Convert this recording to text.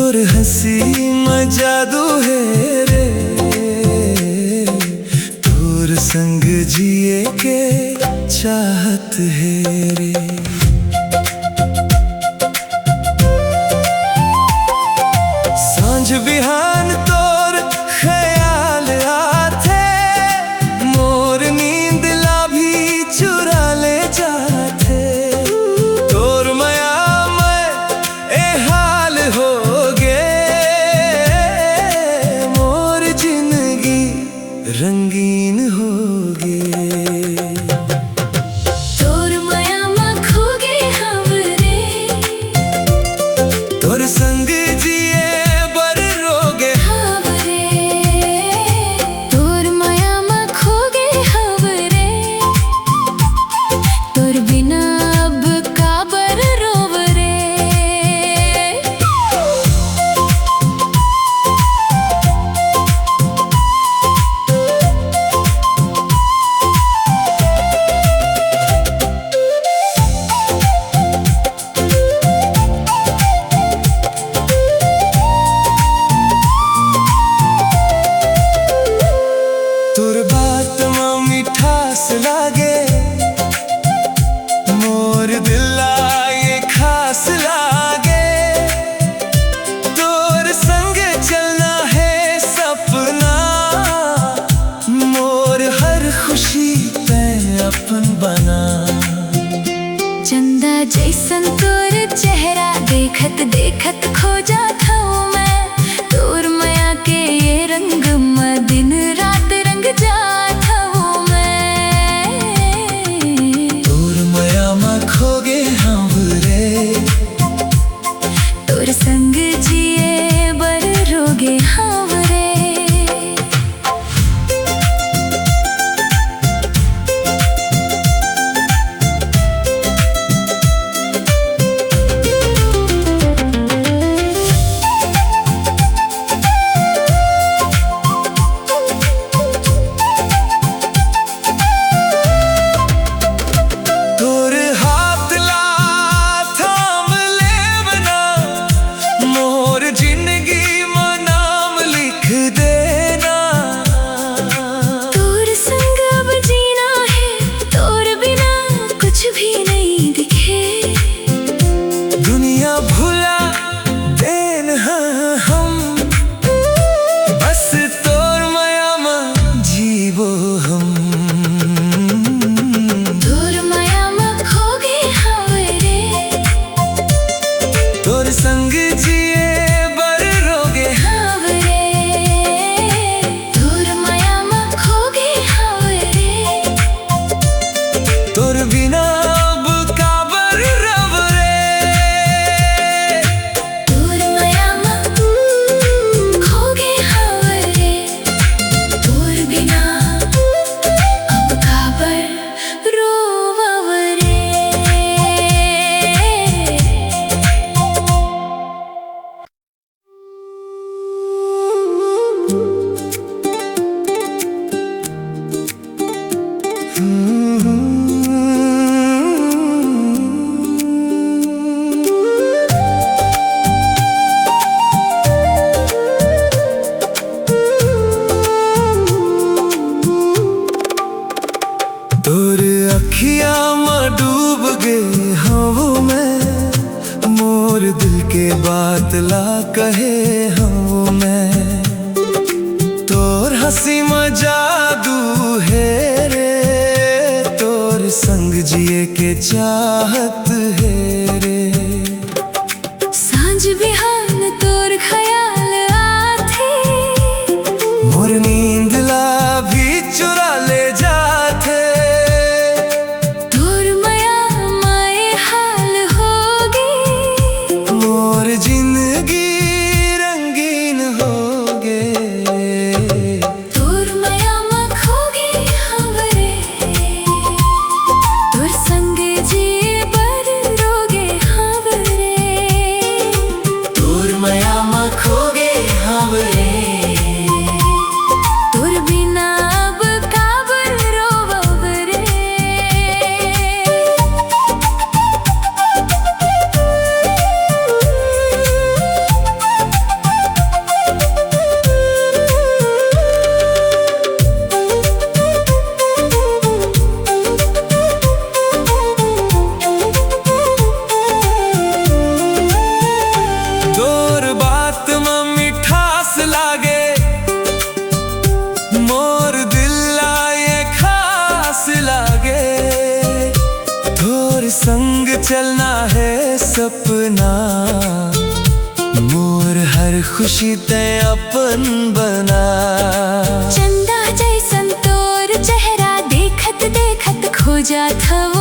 तोर हंसी में जादू है रे, तोर संग जिए के चाहत है रे। सांझ बिहान तोर ख्याल आथे, मोर नींद ला भी चुरा ले जाथे। तोर माया में ए हाल हो गे, मोर जिंदगी रंगीन हो गे। तोर माया में खो गे हम रे, तोर संग जिए बर रोगे हम रे। तोर माया में खो गे हम रे, तोर बिना अब काबर रोब रे। तोर बात में मिठास लागे, मोर दिला ये खास लागे। तोर संग चलना है सपना, मोर हर खुशी पे अपन बना। चंदा जैसन तोर चेहरा देखत देखत खो जात हूँ मैं। तोर माया के ये रंग में दिन रात रंग जात हूँ मैं। तोर माया में खो गे हम रे, तोर संग जिए बर रोगे हम रे। तोर हाथ ला थाम ले बना, मोर जिंदगी में नाम लिख देना। तोर संग अब जीना है, तोर बिना कुछ भी नहीं दिखे। दुनिया भुला देना हम, बस तोर माया में जीवो हम। तोर माया में खो गे हम रे, तोर संग जिए बर रोगे हम रे। तोर माया में खो गे हम रे, तोर बिना अब काबर रब रे। तोर माया में खो गे हम रे, तोर बिना अब काबर रोवब रे। तोर अखियां में डूब गए हूँ मैं, मोर दिल के बात ला कहे हूँ मैं। तोर हंसी में जादू है रे, तोर संग जिए के चाहत है रे। सांझ बिहान तोर ख्याल आथे, मोर नींद ला भी चुरा ले जाथे। तोर माया माए हाल होगी, मोर जिंदगी रंगीन हो गे। तोर माया में खो गे हम रे, तोर संग जिए बर रोगे खुशी ते अपन बना। चंदा जैसन तोर चेहरा देखत देखत खो जात हवा।